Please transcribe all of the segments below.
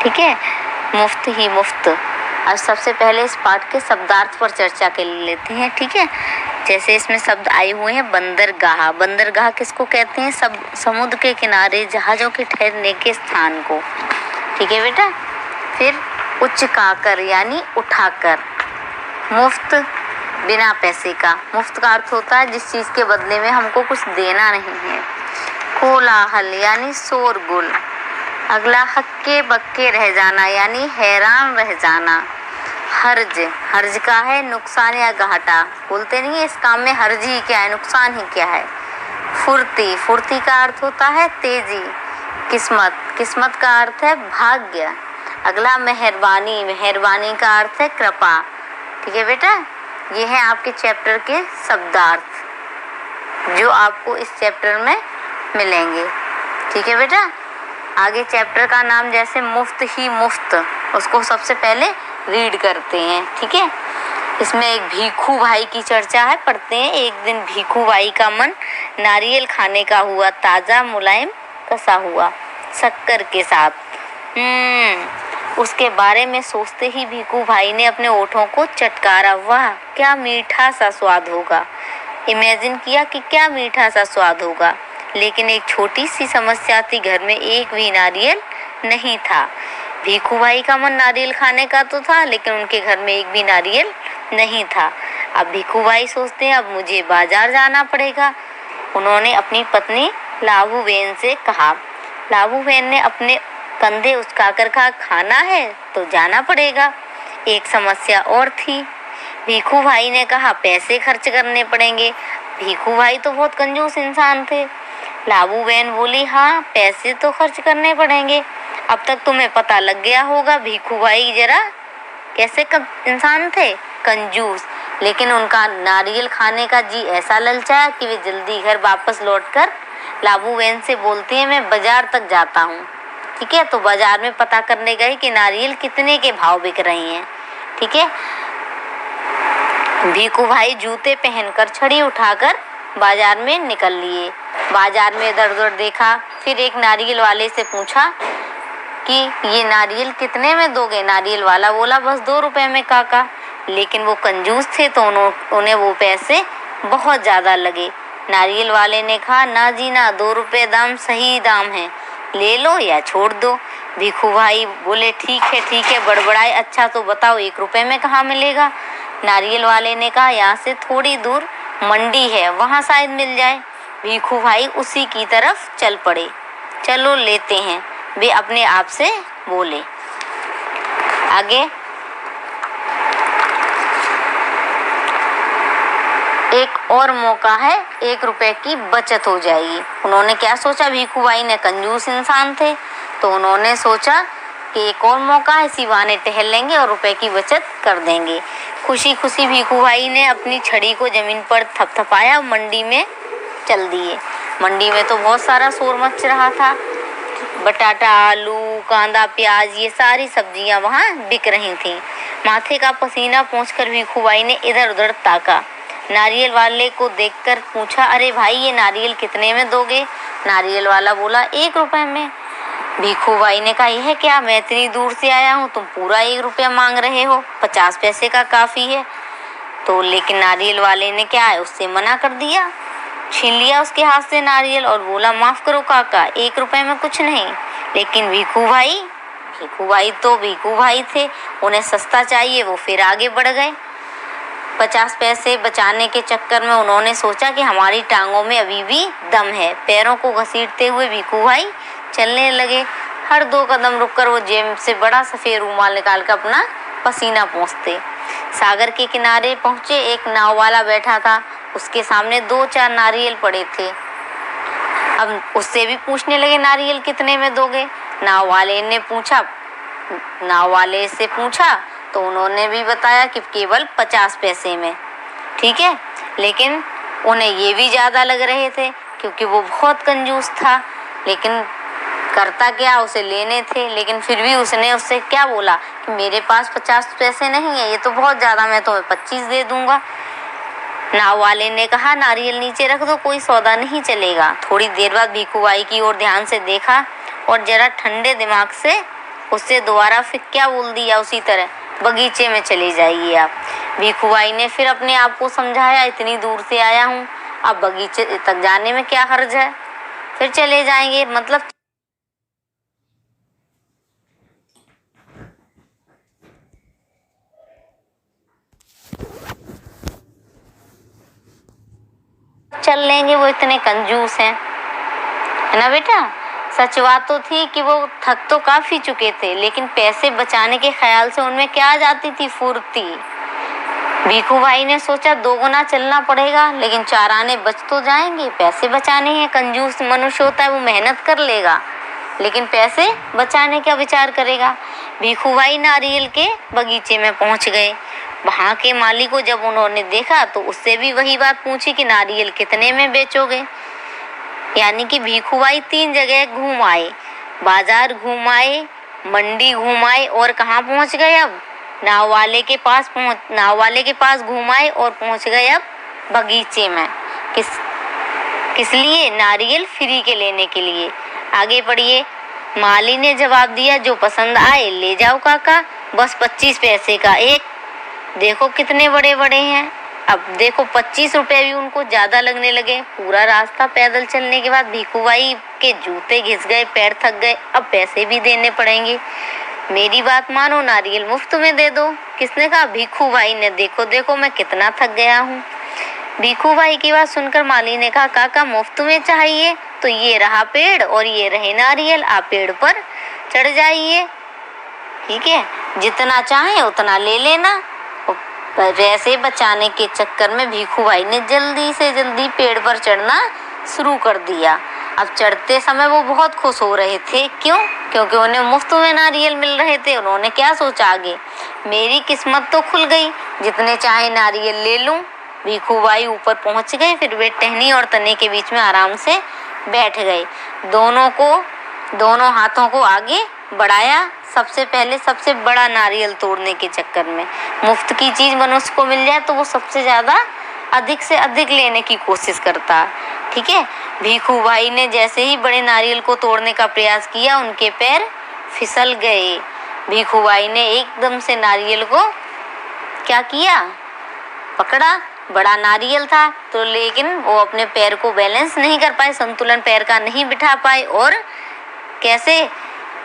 ठीक है, मुफ्त ही मुफ्त। अब सबसे पहले इस पाठ के शब्दार्थ पर चर्चा कर लेते हैं। ठीक है, जैसे इसमें शब्द आए हुए हैं बंदरगाह। बंदरगाह किसको कहते हैं? सब समुद्र के किनारे जहाजों के ठहरने के स्थान को। ठीक है बेटा। फिर उचकाकर यानी उठाकर। मुफ्त बिना पैसे का। मुफ्त का अर्थ होता है जिस चीज के बदले में हमको कुछ देना नहीं है। कोलाहल यानी शोरगुल। अगला हक्के बक्के रह जाना यानी हैरान रह जाना। हर्ज, हर्ज का है नुकसान या घाटा। बोलते नहीं है इस काम में हर्ज ही क्या है, नुकसान ही क्या है। फुर्ती, फुर्ती का अर्थ होता है तेजी। किस्मत, किस्मत का अर्थ है भाग्य। अगला मेहरबानी, मेहरबानी का अर्थ है कृपा। ठीक है बेटा, ये है आपके चैप्टर के शब्दार्थ जो आपको इस चैप्टर में मिलेंगे। ठीक है बेटा। आगे चैप्टर का नाम जैसे मुफ्त ही मुफ्त, उसको सबसे पहले रीड करते हैं। ठीक है, इसमें एक भीखू भाई की चर्चा है, पढ़ते हैं। एक दिन भीखू भाई का मन नारियल खाने का हुआ, ताजा मुलायम कसा हुआ शक्कर के साथ। उसके बारे में सोचते ही भीखू भाई ने अपने होठों को चटकारा। वाह क्या मीठा सा स्वाद होगा। इमेजिन किया कि क्या मीठा सा स्वाद होगा। लेकिन एक छोटी सी समस्या थी, घर में एक भी नारियल नहीं था। भीखू भाई का मन नारियल खाने का तो था, लेकिन उनके घर में एक भी नारियल नहीं था। अब भीखू भाई सोचते हैं अब मुझे बाजार जाना पड़ेगा। उन्होंने अपनी पत्नी लाबू बहन से कहा। लाबू बहन ने अपने कंधे उचकाकर कहा खाना है तो जाना पड़ेगा। एक समस्या और थी। भीखू भाई ने कहा पैसे खर्च करने पड़ेंगे। भीखू भाई तो बहुत कंजूस इंसान थे। लाबू बहन बोली हाँ पैसे तो खर्च करने पड़ेंगे। अब तक तुम्हें पता लग गया होगा भीखू भाई जरा कैसे इंसान थे, कंजूस। लेकिन उनका नारियल खाने का जी ऐसा ललचाया कि वे जल्दी घर वापस लौटकर लाबू बहन से बोलते हैं मैं बाजार तक जाता हूँ। ठीक है, तो बाजार में पता करने गए कि नारियल कितने के भाव बिक रही हैं। ठीक है, भीखू भाई जूते पहनकर छड़ी उठाकर बाजार में निकल लिए। बाजार में इधर उधर देखा, फिर एक नारियल वाले से पूछा कि ये नारियल कितने में दोगे। नारियल वाला बोला बस 2 रुपए में काका। लेकिन वो कंजूस थे तो उन्हें वो पैसे बहुत ज़्यादा लगे। नारियल वाले ने कहा ना जी ना, 2 रुपए दाम सही दाम है, ले लो या छोड़ दो। भीखू भाई बोले ठीक है बड़बड़ाए। अच्छा तो बताओ 1 रुपए में कहाँ मिलेगा। नारियल वाले ने कहा यहाँ से थोड़ी दूर मंडी है, वहाँ शायद मिल जाए। भीखू भाई उसी की तरफ चल पड़े। चलो लेते हैं, वे अपने आप से बोले। आगे एक और मौका है, 1 रुपए की बचत हो जाएगी। उन्होंने क्या सोचा, भीखू भाई ने कंजूस इंसान थे तो उन्होंने सोचा कि एक और मौका है, इसी बहाने टहल लेंगे और रुपए की बचत कर देंगे। खुशी खुशी भीखू भाई ने अपनी छड़ी को जमीन पर थपथपाया, मंडी में चल दिए। मंडी में तो बहुत सारा शोर मच रहा था। बटाटा, आलू, कांदा, प्याज, ये सारी सब्जियां वहाँ बिक रही थीं। माथे का पसीना पोंछकर भीखू भाई ने इधर उधर ताका। नारियल वाले को देखकर पूछा अरे भाई ये नारियल कितने में दोगे। नारियल वाला बोला 1 रुपए में। भीखू भाई ने कहा यह क्या, मैं इतनी दूर से आया हूँ, तुम पूरा 1 रुपया मांग रहे हो, 50 पैसे का काफ़ी है। तो लेकिन नारियल वाले ने क्या है उससे मना कर दिया, छीन लिया उसके हाथ से नारियल और बोला माफ़ करो काका, 1 रुपए में कुछ नहीं। लेकिन भीखू भाई तो भीखू भाई थे, उन्हें सस्ता चाहिए, वो फिर आगे बढ़ गए। 50 पैसे बचाने के चक्कर में उन्होंने सोचा कि हमारी टांगों में अभी भी दम है। पैरों को घसीटते हुए भीखू भाई चलने लगे। हर 2 कदम रुककर वो जेब से बड़ा सफ़ेद रुमाल निकाल कर अपना पसीना पोंछते। सागर के किनारे पहुँचे, एक नाव वाला बैठा था, उसके सामने 2-4 नारियल पड़े थे। अब उससे भी पूछने लगे नारियल कितने में दोगे। नाव वाले से पूछा तो उन्होंने भी बताया कि केवल 50 पैसे में। ठीक है, लेकिन उन्हें ये भी ज़्यादा लग रहे थे क्योंकि वो बहुत कंजूस था। लेकिन करता क्या, उसे लेने थे। लेकिन फिर भी उसने उससे क्या बोला कि मेरे पास 50 पैसे नहीं है, ये तो बहुत ज़्यादा, मैं तुम्हें 25 दे दूँगा। नाव वाले ने कहा नारियल नीचे रख दो, कोई सौदा नहीं चलेगा। थोड़ी देर बाद भीखू भाई की ओर ध्यान से देखा और जरा ठंडे दिमाग से उससे दोबारा फिर क्या बोल दिया, उसी तरह बगीचे में चले जाइए आप। भिखू भाई ने फिर अपने आप को समझाया, इतनी दूर से आया हूँ, अब बगीचे तक जाने में क्या हर्ज है, फिर चले जाएंगे। मतलब चल लेंगे, वो इतने कंजूस हैं, है ना बेटा। सच बात तो थी कि वो थक तो काफी चुके थे, लेकिन पैसे बचाने के ख्याल से उनमें क्या आ जाती थी, फुर्ती। भिखू भाई ने सोचा 2 गुना चलना पड़ेगा, लेकिन 4 आने बच तो जाएंगे, पैसे बचाने हैं। कंजूस मनुष्य होता है वो मेहनत कर लेगा, लेकिन पैसे बचाने का विचार करेगा। भिखू भाई नारियल के बगीचे में पहुंच गए। वहां के माली को जब उन्होंने देखा तो उससे भी वही बात पूछी कि नारियल कितने में बेचोगे। यानी कि भिखू भाई 3 जगह घूम आए, बाजार घूम आए, मंडी घूम आए, और कहाँ पहुंच गए अब, नाव वाले के पास घूम आए और पहुंच गए अब बगीचे में। किस लिए, नारियल फ्री के लेने के लिए। आगे पढ़िए। माली ने जवाब दिया, जो पसंद आए ले जाओ काका, बस 25 पैसे का एक। देखो कितने बड़े बड़े हैं। अब देखो 25 रुपए भी उनको ज्यादा लगने लगे। पूरा रास्ता पैदल चलने के बाद भिखू भाई के जूते घिस गए, पैर थक गए, अब पैसे भी देने पड़ेंगे। मेरी बात मानो, नारियल मुफ्त में दे दो। किसने कहा? भिखू भाई ने। देखो देखो मैं कितना थक गया हूँ। भिखू भाई की बात सुनकर माली ने कहा, काका मुफ्त में चाहिए तो ये रहा पेड़ और ये रहे नारियल, आप पेड़ पर चढ़ जाइए, ठीक है, जितना चाहे उतना ले लेना। पैसे बचाने के चक्कर में भिखू भाई ने जल्दी से जल्दी पेड़ पर चढ़ना शुरू कर दिया। अब चढ़ते समय वो बहुत खुश हो रहे थे। क्यों? क्योंकि उन्हें मुफ्त में नारियल मिल रहे थे। उन्होंने क्या सोचा आगे, मेरी किस्मत तो खुल गई, जितने चाहे नारियल ले लूं। भिखू भाई ऊपर पहुंच गए, फिर वे टहनी और तने के बीच में आराम से बैठ गए। दोनों हाथों को आगे बढ़ाया, सबसे पहले सबसे बड़ा नारियल तोड़ने के चक्कर में। मुफ्त की चीज मनुष्य को मिल जाए तो वो सबसे ज्यादा अधिक से अधिक लेने की कोशिश करता, ठीक है। भिखू भाई ने जैसे ही बड़े नारियल को तोड़ने का प्रयास किया, उनके पैर फिसल गए। भिखू भाई ने एकदम से नारियल को क्या किया, पकड़ा। बड़ा नारियल था तो, लेकिन वो अपने पैर को बैलेंस नहीं कर पाए, संतुलन पैर का नहीं बिठा पाए। और कैसे,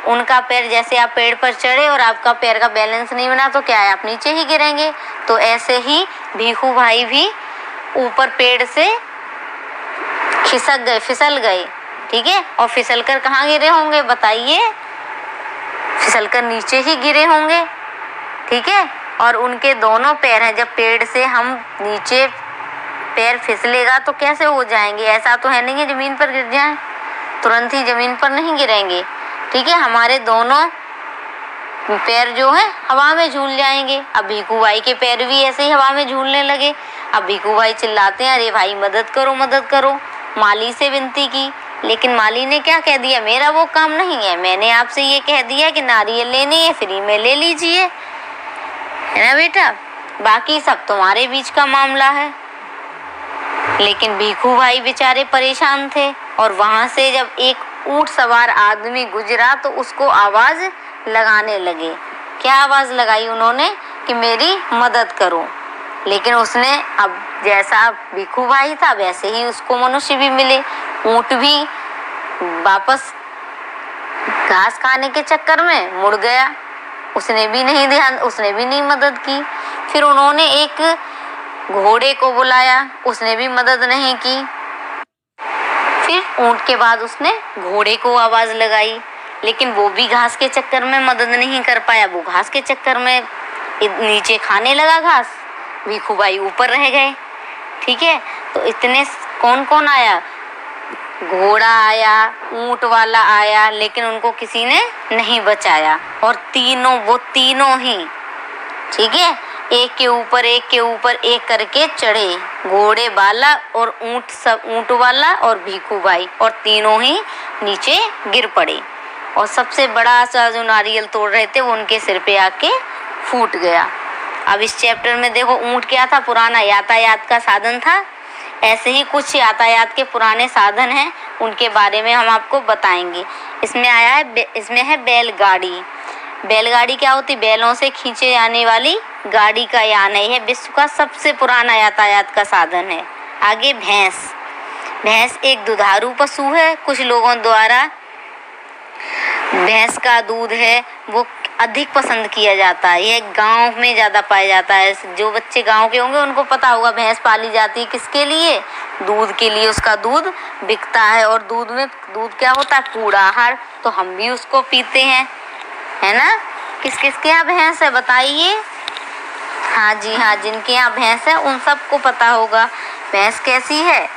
उनका पैर, जैसे आप पेड़ पर चढ़े और आपका पैर का बैलेंस नहीं बना तो क्या है, आप नीचे ही गिरेंगे। तो ऐसे ही भिखू भाई भी ऊपर पेड़ से फिसल गए, ठीक है। और फिसल कर कहाँ गिरे होंगे बताइए? फिसल कर नीचे ही गिरे होंगे, ठीक है। और उनके दोनों पैर हैं, जब पेड़ से हम नीचे पैर फिसलेगा तो कैसे हो जाएंगे? ऐसा तो है नहीं है जमीन पर गिर जाएं, तुरंत ही जमीन पर नहीं गिरेंगे, ठीक है। हमारे दोनों पैर जो है हवा में झूल जाएंगे। अब भिखू भाई के पैर भी ऐसे ही हवा में झूलने लगे। अब भिखू भाई चिल्लाते हैं, अरे भाई मदद करो मदद करो। माली से विनती की, लेकिन माली ने क्या कह दिया, मेरा वो काम नहीं है, मैंने आपसे ये कह दिया कि नारियल लेनी है फ्री में ले लीजिए, है ना बेटा, बाकी सब तुम्हारे बीच का मामला है। लेकिन भिखू भाई बेचारे परेशान थे। और वहां से जब एक ऊंट सवार आदमी गुजरा तो उसको आवाज लगाने लगे। क्या आवाज लगाई उन्होंने कि मेरी मदद करो। लेकिन उसने, अब जैसा भिखू भाई था वैसे ही उसको मनुष्य भी मिले। ऊंट भी वापस घास खाने के चक्कर में मुड़ गया, उसने भी नहीं मदद की। फिर उन्होंने एक घोड़े को बुलाया, उसने भी मदद नहीं की। फिर ऊंट के बाद उसने घोड़े को आवाज लगाई, लेकिन वो भी घास के चक्कर में मदद नहीं कर पाया। वो घास के चक्कर में नीचे खाने लगा घास, भिखू भाई ऊपर रह गए, ठीक है। तो इतने कौन कौन आया, घोड़ा आया, ऊंट वाला आया, लेकिन उनको किसी ने नहीं बचाया। और वो तीनों ही, ठीक है, एक के ऊपर एक करके चढ़े, घोड़े वाला और ऊंट वाला और भिखू भाई, और तीनों ही नीचे गिर पड़े। और सबसे बड़ा सा जो नारियल तोड़ रहे थे वो उनके सिर पे आके फूट गया। अब इस चैप्टर में देखो, ऊंट क्या था, पुराना यातायात का साधन था। ऐसे ही कुछ यातायात के पुराने साधन हैं, उनके बारे में हम आपको बताएंगे। इसमें है बैलगाड़ी। बैलगाड़ी क्या होती? बैलों से खींचे जाने वाली गाड़ी का यान है। यह विश्व का सबसे पुराना यातायात का साधन है। आगे भैंस। भैंस एक दुधारू पशु है। कुछ लोगों द्वारा भैंस का दूध है वो अधिक पसंद किया जाता है। यह गांव में ज़्यादा पाया जाता है। जो बच्चे गांव के होंगे उनको पता होगा भैंस पाली जाती है किसके लिए? दूध के लिए। उसका दूध बिकता है और दूध क्या होता है? कूड़ाहार। तो हम भी उसको पीते हैं, है ना? किस किस के यहाँ भैंस है बताइए? हाँ जी हाँ, जिनके यहाँ भैंस है उन सबको पता होगा। भैंस कैसी है?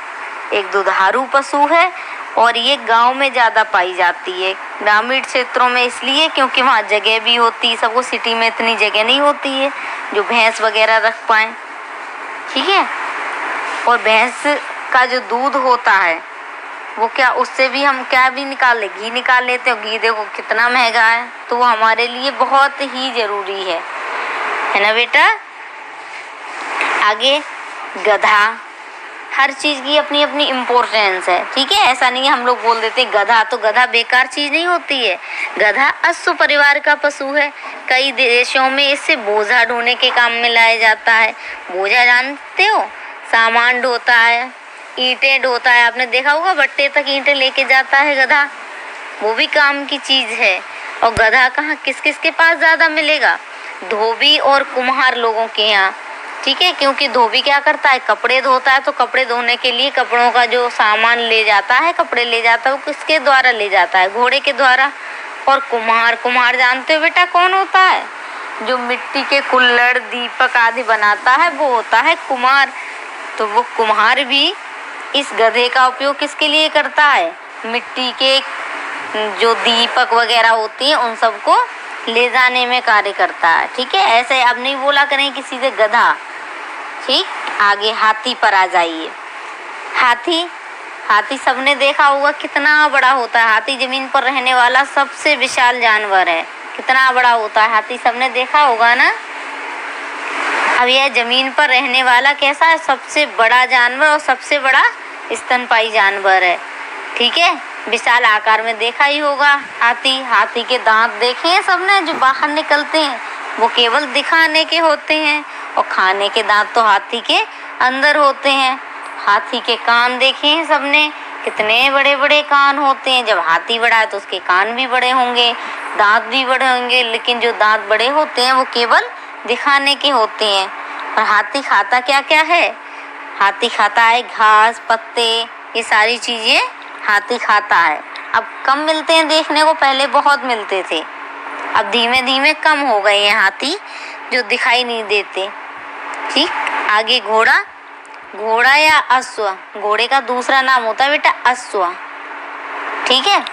एक दुधारू पशु है और ये गांव में ज़्यादा पाई जाती है। ग्रामीण क्षेत्रों में इसलिए क्योंकि वहाँ जगह भी होती है। सबको सिटी में इतनी जगह नहीं होती है जो भैंस वगैरह रख पाएँ, ठीक है। और भैंस का जो दूध होता है वो क्या, उससे भी हम क्या भी निकाल ले, घी निकाल लेते हैं। घी देखो कितना महंगा है, तो वो हमारे लिए बहुत ही ज़रूरी है ना बेटा। आगे गधा। हर चीज़ की अपनी अपनी इम्पोर्टेंस है, ठीक है। ऐसा नहीं है हम लोग बोल देते गधा, तो गधा बेकार चीज़ नहीं होती है। गधा अश्व परिवार का पशु है। कई देशों में इसे बोझा ढोने के काम में लाया जाता है। बोझा जानते हो? सामान ढोता है, ईंटें ढोता है। आपने देखा होगा भट्टे तक ईंटें लेके जाता है गधा, वो भी काम की चीज़ है। और गधा कहाँ किस किस के पास ज़्यादा मिलेगा? धोबी और कुम्हार लोगों के यहाँ, ठीक है। क्योंकि धोबी क्या करता है? कपड़े धोता है। तो कपड़े धोने के लिए कपड़ों का जो सामान ले जाता है, कपड़े ले जाता है, वो किसके द्वारा ले जाता है? घोड़े के द्वारा। और कुम्हार जानते हो बेटा कौन होता है? जो मिट्टी के कुल्हड़, दीपक आदि बनाता है वो होता है कुम्हार। तो वो कुम्हार भी इस गधे का उपयोग किसके लिए करता है? मिट्टी के जो दीपक वगैरह होती हैं उन सबको ले जाने में कार्य करता है, ठीक है। ऐसे अब नहीं बोला करें किसी से गधा, ठीक। आगे हाथी पर आ जाइए। हाथी सबने देखा होगा कितना बड़ा होता है। हाथी जमीन पर रहने वाला सबसे विशाल जानवर है। कितना बड़ा होता है हाथी, सबने देखा होगा ना। अब यह जमीन पर रहने वाला कैसा है? सबसे बड़ा जानवर और सबसे बड़ा स्तनपायी जानवर है, ठीक है। विशाल आकार में देखा ही होगा हाथी के दांत देखे हैं सबने जो बाहर निकलते हैं, वो केवल दिखाने के होते हैं। और खाने के दांत तो हाथी के अंदर होते हैं। हाथी के कान देखे हैं सबने, कितने बड़े बड़े कान होते हैं। जब हाथी बड़ा है तो उसके कान भी बड़े होंगे, दांत भी बड़े होंगे। लेकिन जो दांत बड़े होते हैं वो केवल दिखाने के होते हैं। और हाथी खाता क्या क्या है? हाथी खाता है घास, पत्ते, ये सारी चीज़ें हाथी खाता है। अब कम मिलते हैं देखने को, पहले बहुत मिलते थे, अब धीमे धीमे कम हो गए हैं हाथी, जो दिखाई नहीं देते, ठीक। आगे घोड़ा या अश्व। घोड़े का दूसरा नाम होता है बेटा अश्व, ठीक है।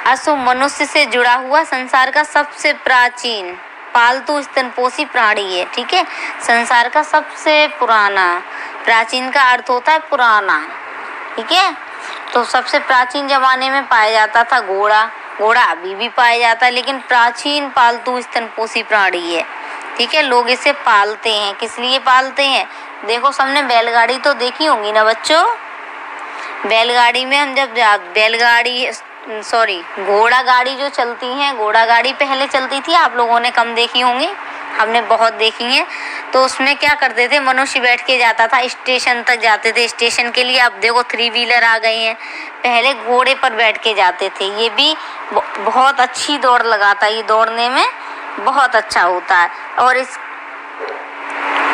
अश्व मनुष्य से जुड़ा हुआ संसार का सबसे प्राचीन पालतू स्तनपोषी प्राणी है, ठीक है। संसार का सबसे पुराना, प्राचीन का अर्थ होता है पुराना, ठीक है। तो सबसे प्राचीन जमाने में पाया जाता था घोड़ा अभी भी पाया जाता है, लेकिन प्राचीन पालतू स्तनपोषी प्राणी है, ठीक है। लोग इसे पालते हैं। किस लिए पालते हैं? देखो सबने बैलगाड़ी तो देखी होंगी ना बच्चों। बैलगाड़ी में हम जब घोड़ा गाड़ी जो चलती हैं, घोड़ा गाड़ी पहले चलती थी, आप लोगों ने कम देखी होंगी, हमने बहुत देखी हैं। तो उसमें क्या करते थे? मनुष्य बैठ के जाता था, स्टेशन तक जाते थे। स्टेशन के लिए अब देखो 3 व्हीलर आ गए हैं, पहले घोड़े पर बैठ के जाते थे। ये भी बहुत अच्छी दौड़ लगाता है, ये दौड़ने में बहुत अच्छा होता है।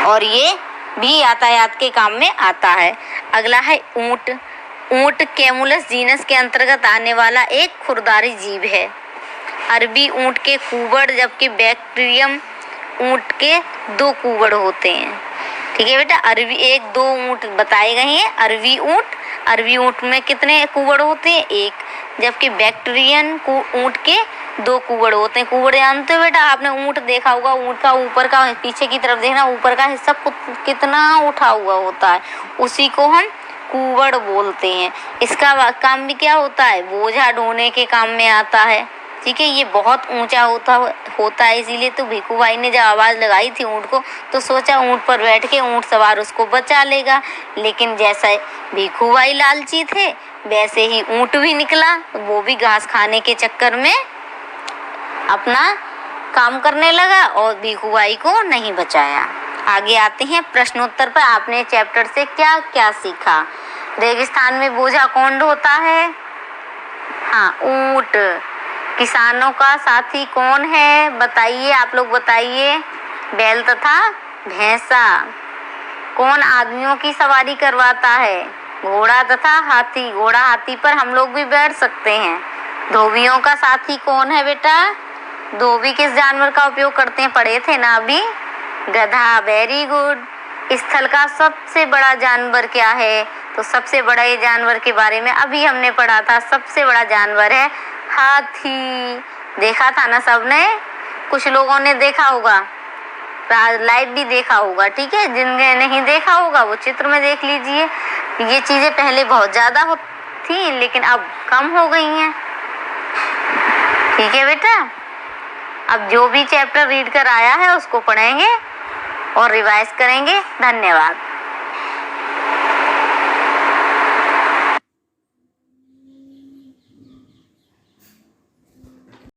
और ये भी यातायात के काम में आता है। अगला है ऊंट कैमुलस जीनस के अंतर्गत आने वाला एक खुरधारी जीव है। अरबी ऊंट के कूबड़, जबकि बैक्टीरियम ऊंट के 2 कूबड़ होते हैं, ठीक है बेटा। अरबी 2 ऊंट बताए गए हैं। अरबी ऊंट में कितने कूबड़ होते हैं? 1, जबकि बैक्टीरियन ऊंट के 2 कूबड़ होते हैं। कूबड़ जानते हो बेटा, आपने ऊंट देखा होगा, ऊंट का ऊपर का, पीछे की तरफ देखना, ऊपर का हिस्सा कितना उठा हुआ होता है, उसी को हम कूबड़ बोलते हैं। इसका काम भी क्या होता है? बोझा ढोने के काम में आता है, ठीक है। ये बहुत ऊंचा होता है, इसीलिए तो भिखू भाई ने जब आवाज़ लगाई थी ऊंट को, तो सोचा ऊंट पर बैठ के ऊंट सवार उसको बचा लेगा। लेकिन जैसा भिखू भाई लालची थे, वैसे ही ऊंट भी निकला। वो भी घास खाने के चक्कर में अपना काम करने लगा और भीखू भाई को नहीं बचाया। आगे आते हैं प्रश्नोत्तर पर। आपने चैप्टर से क्या क्या सीखा? रेगिस्तान में बोझा कौन ढोता है? हाँ, ऊंट। किसानों का साथी कौन है? बताइए, आप लोग बताइए। बैल तथा भैंसा। कौन आदमियों की सवारी करवाता है? घोड़ा तथा हाथी। घोड़ा हाथी पर हम लोग भी बैठ सकते हैं। धोबियों का साथी कौन है बेटा? धोबी किस जानवर का उपयोग करते हैं? पढ़े थे ना अभी? गधा। Very good. स्थल का सबसे बड़ा जानवर क्या है? तो सबसे बड़ा जानवर के बारे में अभी हमने पढ़ा था। सबसे बड़ा जानवर है हाथी। देखा था ना सबने? कुछ लोगों ने देखा होगा, लाइव भी देखा होगा, ठीक है। जिनने नहीं देखा होगा वो चित्र में देख लीजिए। ये चीजें पहले बहुत ज्यादा थी लेकिन अब कम हो गई हैं, ठीक है बेटा। अब जो भी चैप्टर रीड कर आया है उसको पढ़ेंगे और रिवाइज करेंगे। धन्यवाद।